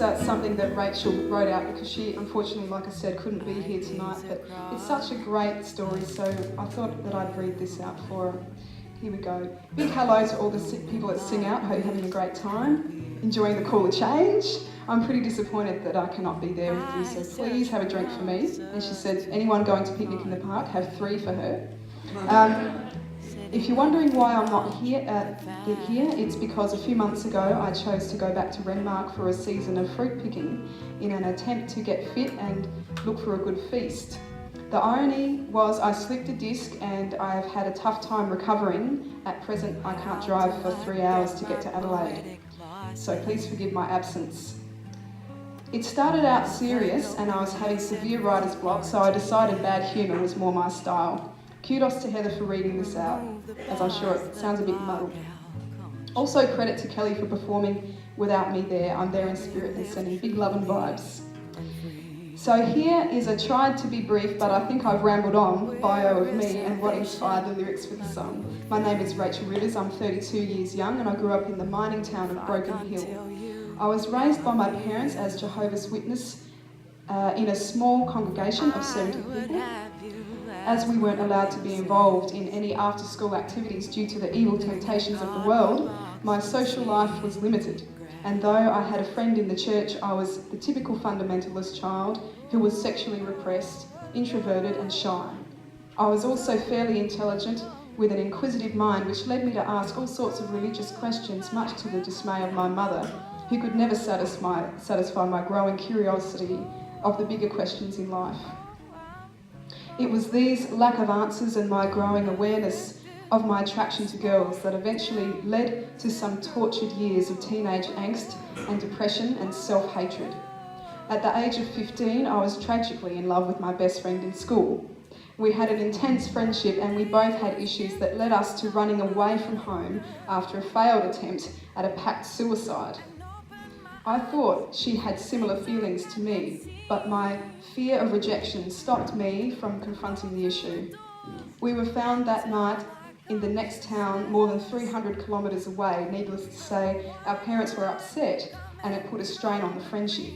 is something that Rachel wrote out because she, unfortunately, like I said, couldn't be here tonight, but it's such a great story, so I thought that I'd read this out for her. Here we go. Big hello to all the people that sing out. Hope you're having a great time, enjoying the cooler change. I'm pretty disappointed that I cannot be there with you, so please have a drink for me. And she said, anyone going to picnic in the park, have 3 for her. If you're wondering why I'm not here, it's because a few months ago I chose to go back to Renmark for a season of fruit picking in an attempt to get fit and look for a good feast. The irony was I slipped a disc and I've had a tough time recovering. At present I can't drive for 3 hours to get to Adelaide, so please forgive my absence. It started out serious and I was having severe writer's block, so I decided bad humour was more my style. Kudos to Heather for reading this out, as I'm sure it sounds a bit muddled. Also credit to Kelly for performing without me there. I'm there in spirit and sending big love and vibes. So here is a tried to be brief, but I think I've rambled on, bio of me and what inspired the lyrics for the song. My name is Rachel Rivers, I'm 32 years young and I grew up in the mining town of Broken Hill. I was raised by my parents as Jehovah's Witness in a small congregation of 70 people. As we weren't allowed to be involved in any after-school activities due to the evil temptations of the world, my social life was limited. And though I had a friend in the church, I was the typical fundamentalist child who was sexually repressed, introverted and shy. I was also fairly intelligent with an inquisitive mind, which led me to ask all sorts of religious questions, much to the dismay of my mother, who could never satisfy my growing curiosity of the bigger questions in life. It was these lack of answers and my growing awareness of my attraction to girls that eventually led to some tortured years of teenage angst and depression and self-hatred. At the age of 15, I was tragically in love with my best friend in school. We had an intense friendship and we both had issues that led us to running away from home after a failed attempt at a packed suicide. I thought she had similar feelings to me, but my fear of rejection stopped me from confronting the issue. We were found that night in the next town, more than 300 kilometres away. Needless to say, our parents were upset and it put a strain on the friendship.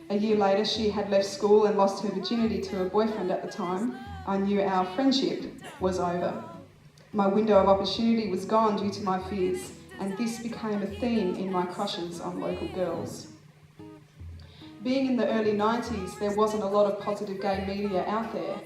A year later, she had left school and lost her virginity to her boyfriend at the time. I knew our friendship was over. My window of opportunity was gone due to my fears, and this became a theme in my crushes on local girls. Being in the early 90s, there wasn't a lot of positive gay media out there.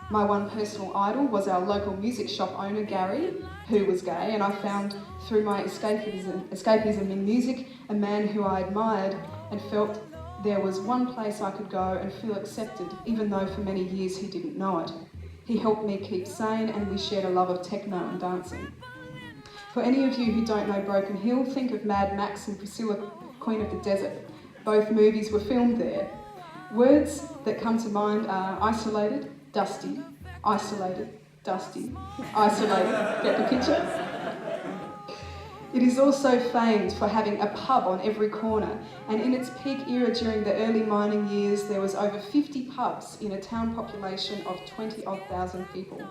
My one personal idol was our local music shop owner, Gary, who was gay, and I found through my escapism in music a man who I admired and felt there was one place I could go and feel accepted, even though for many years he didn't know it. He helped me keep sane and we shared a love of techno and dancing. For any of you who don't know Broken Hill, think of Mad Max and Priscilla, Queen of the Desert. Both movies were filmed there. Words that come to mind are isolated, dusty, isolated, dusty, isolated. Get the picture? It is also famed for having a pub on every corner, and in its peak era during the early mining years, there was over 50 pubs in a town population of 20,000 people.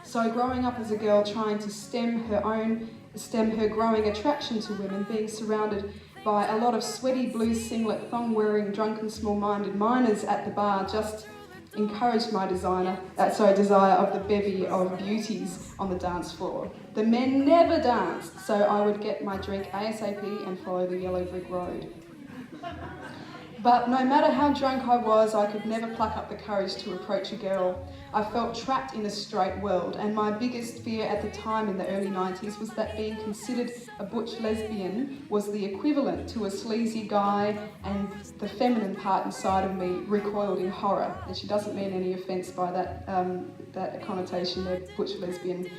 So growing up as a girl trying to stem her growing attraction to women, being surrounded by a lot of sweaty blue singlet, thong-wearing, drunken, small-minded miners at the bar just encouraged my desire of the bevy of beauties on the dance floor. The men never danced, so I would get my drink ASAP and follow the yellow brick road. But no matter how drunk I was, I could never pluck up the courage to approach a girl. I felt trapped in a straight world, and my biggest fear at the time in the early 90s was that being considered a butch lesbian was the equivalent to a sleazy guy, and the feminine part inside of me recoiled in horror. And she doesn't mean any offence by that connotation there, butch lesbian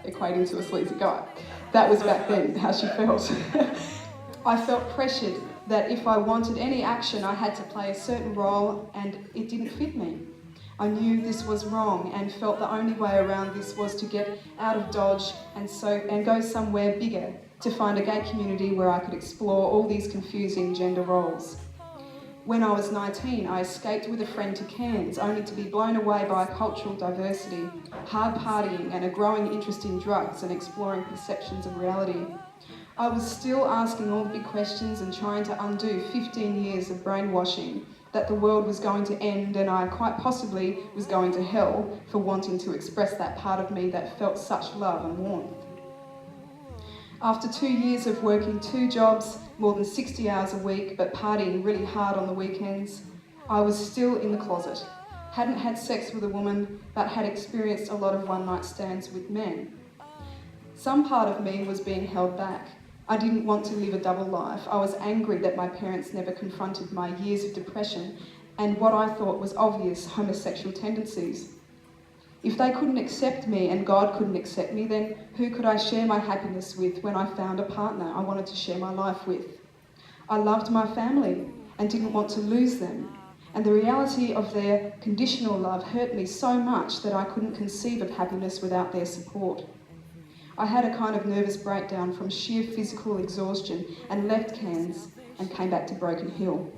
equating to a sleazy guy. That was back then how she felt. I felt pressured that if I wanted any action, I had to play a certain role, and it didn't fit me. I knew this was wrong and felt the only way around this was to get out of Dodge and go somewhere bigger, to find a gay community where I could explore all these confusing gender roles. When I was 19, I escaped with a friend to Cairns, only to be blown away by cultural diversity, hard partying, and a growing interest in drugs and exploring perceptions of reality. I was still asking all the big questions and trying to undo 15 years of brainwashing that the world was going to end and I quite possibly was going to hell for wanting to express that part of me that felt such love and warmth. After 2 years of working 2 jobs, more than 60 hours a week, but partying really hard on the weekends, I was still in the closet. Hadn't had sex with a woman, but had experienced a lot of one-night stands with men. Some part of me was being held back. I didn't want to live a double life. I was angry that my parents never confronted my years of depression and what I thought was obvious homosexual tendencies. If they couldn't accept me and God couldn't accept me, then who could I share my happiness with when I found a partner I wanted to share my life with? I loved my family and didn't want to lose them. And the reality of their conditional love hurt me so much that I couldn't conceive of happiness without their support. I had a kind of nervous breakdown from sheer physical exhaustion and left Cairns and came back to Broken Hill.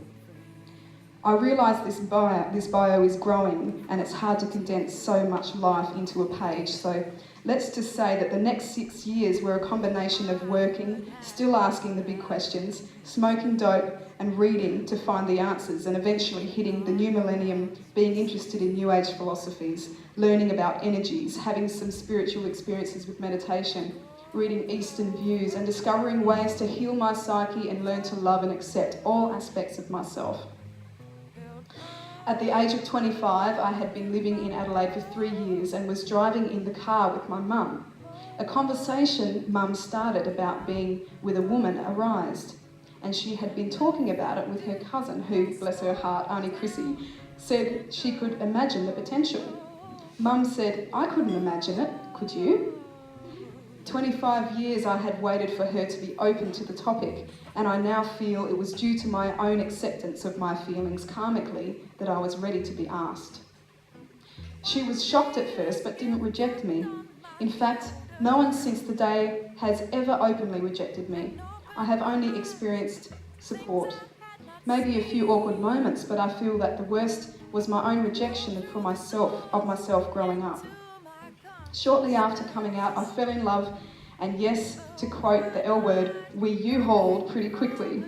I realise this bio is growing and it's hard to condense so much life into a page, so let's just say that the next 6 years were a combination of working, still asking the big questions, smoking dope and reading to find the answers, and eventually hitting the new millennium, being interested in New Age philosophies, learning about energies, having some spiritual experiences with meditation, reading Eastern views and discovering ways to heal my psyche and learn to love and accept all aspects of myself. At the age of 25, I had been living in Adelaide for 3 years and was driving in the car with my mum. A conversation Mum started about being with a woman arose, and she had been talking about it with her cousin who, bless her heart, Auntie Chrissy, said she could imagine the potential. Mum said, I couldn't imagine it, could you? 25 years I had waited for her to be open to the topic, and I now feel it was due to my own acceptance of my feelings karmically that I was ready to be asked. She was shocked at first, but didn't reject me. In fact, no one since the day has ever openly rejected me. I have only experienced support. Maybe a few awkward moments, but I feel that the worst was my own rejection of myself growing up. Shortly after coming out, I fell in love, and yes, to quote the L word, we U-hauled pretty quickly.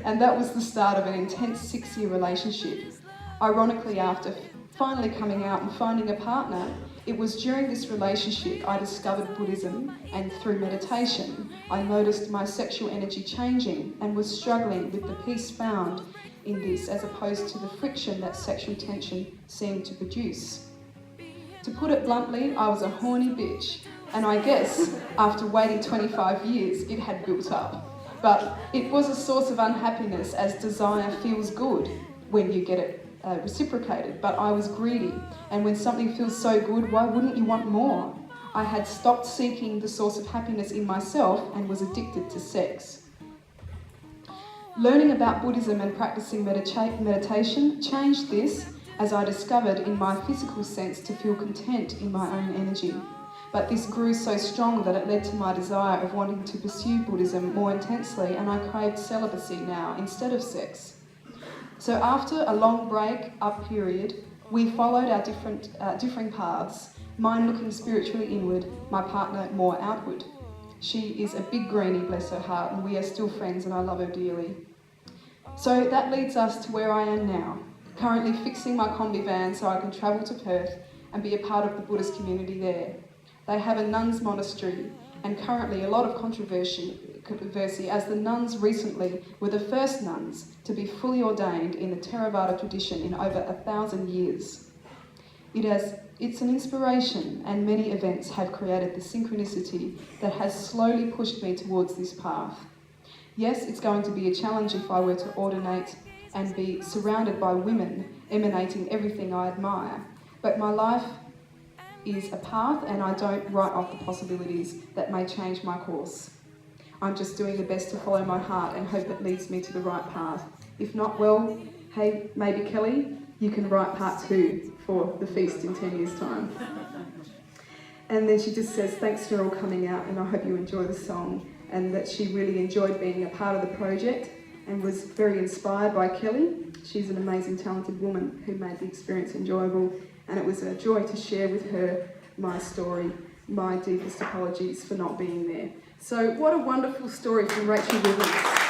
And that was the start of an intense 6-year relationship. Ironically, after finally coming out and finding a partner, it was during this relationship I discovered Buddhism, and through meditation, I noticed my sexual energy changing and was struggling with the peace found in this as opposed to the friction that sexual tension seemed to produce. To put it bluntly, I was a horny bitch, and I guess after waiting 25 years, it had built up. But it was a source of unhappiness, as desire feels good when you get it reciprocated, but I was greedy, and when something feels so good, why wouldn't you want more? I had stopped seeking the source of happiness in myself and was addicted to sex. Learning about Buddhism and practicing meditation changed this, as I discovered in my physical sense to feel content in my own energy. But this grew so strong that it led to my desire of wanting to pursue Buddhism more intensely, and I craved celibacy now instead of sex. So after a long break-up period, we followed our differing paths, mine looking spiritually inward, my partner more outward. She is a big greenie, bless her heart, and we are still friends and I love her dearly. So that leads us to where I am now, currently fixing my combi van so I can travel to Perth and be a part of the Buddhist community there. They have a nuns monastery, and currently a lot of controversy as the nuns recently were the first nuns to be fully ordained in the Theravada tradition in over 1,000 years. It's an inspiration, and many events have created the synchronicity that has slowly pushed me towards this path. Yes, it's going to be a challenge if I were to ordinate and be surrounded by women emanating everything I admire. But my life is a path, and I don't write off the possibilities that may change my course. I'm just doing the best to follow my heart and hope it leads me to the right path. If not, well, hey, maybe Kelly, you can write part 2 for the feast in 10 years' time. And then she just says, thanks for all coming out, and I hope you enjoy the song, and that she really enjoyed being a part of the project, and was very inspired by Kelly. She's an amazing, talented woman who made the experience enjoyable, and it was a joy to share with her my story. My deepest apologies for not being there. So what a wonderful story from Rachel Williams.